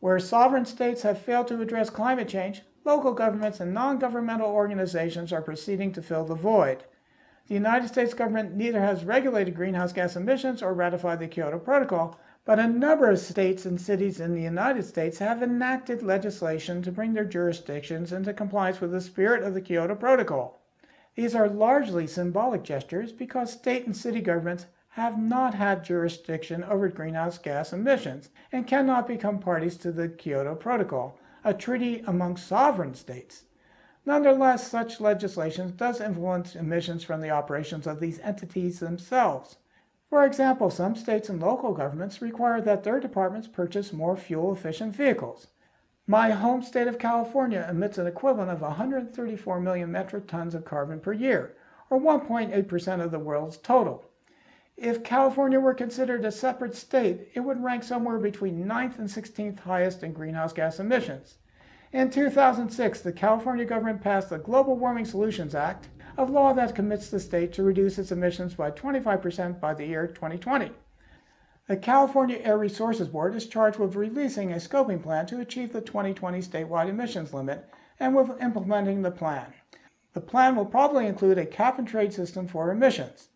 Where sovereign states have failed to address climate change, local governments and non-governmental organizations are proceeding to fill the void. The United States government neither has regulated greenhouse gas emissions or ratified the Kyoto Protocol, but a number of states and cities in the United States have enacted legislation to bring their jurisdictions into compliance with the spirit of the Kyoto Protocol. These are largely symbolic gestures because state and city governments have not had jurisdiction over greenhouse gas emissions and cannot become parties to the Kyoto Protocol, a treaty among sovereign states. Nonetheless, such legislation does influence emissions from the operations of these entities themselves. For example, some states and local governments require that their departments purchase more fuel-efficient vehicles. My home state of California emits an equivalent of 134 million metric tons of carbon per year, or 1.8% of the world's total. If California were considered a separate state, it would rank somewhere between 9th and 16th highest in greenhouse gas emissions. In 2006, the California government passed the Global Warming Solutions Act, a law that commits the state to reduce its emissions by 25% by the year 2020. The California Air Resources Board is charged with releasing a scoping plan to achieve the 2020 statewide emissions limit and with implementing the plan. The plan will probably include a cap-and-trade system for emissions.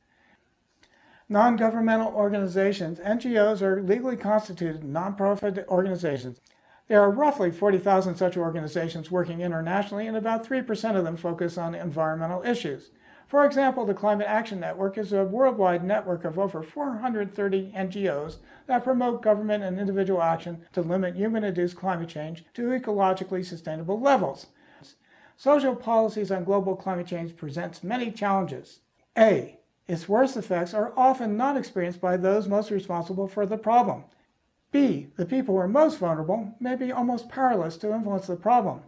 Non-governmental organizations, NGOs, are legally constituted nonprofit organizations. There are roughly 40,000 such organizations working internationally, and about 3% of them focus on environmental issues. For example, the Climate Action Network is a worldwide network of over 430 NGOs that promote government and individual action to limit human-induced climate change to ecologically sustainable levels. Social policies on global climate change presents many challenges. A. Its worst effects are often not experienced by those most responsible for the problem. B. The people who are most vulnerable may be almost powerless to influence the problem.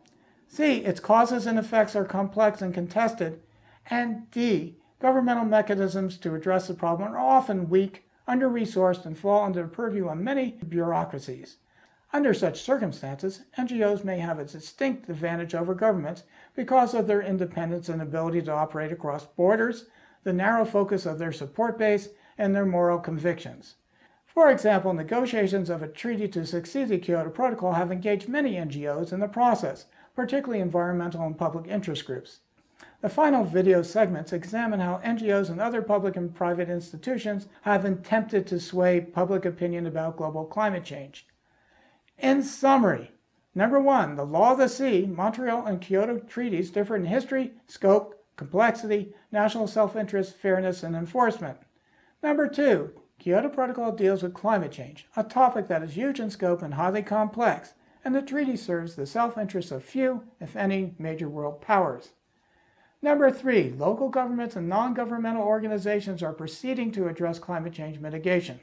C. Its causes and effects are complex and contested. And D. Governmental mechanisms to address the problem are often weak, under-resourced, and fall under the purview of many bureaucracies. Under such circumstances, NGOs may have a distinct advantage over governments because of their independence and ability to operate across borders, the narrow focus of their support base, and their moral convictions. For example, negotiations of a treaty to succeed the Kyoto Protocol have engaged many NGOs in the process, particularly environmental and public interest groups. The final video segments examine how NGOs and other public and private institutions have attempted to sway public opinion about global climate change. In summary, number 1, the law of the sea, Montreal and Kyoto treaties differ in history, scope, complexity, national self-interest, fairness, and enforcement. Number 2, Kyoto Protocol deals with climate change, a topic that is huge in scope and highly complex, and the treaty serves the self-interest of few, if any, major world powers. Number 3, local governments and non-governmental organizations are proceeding to address climate change mitigation.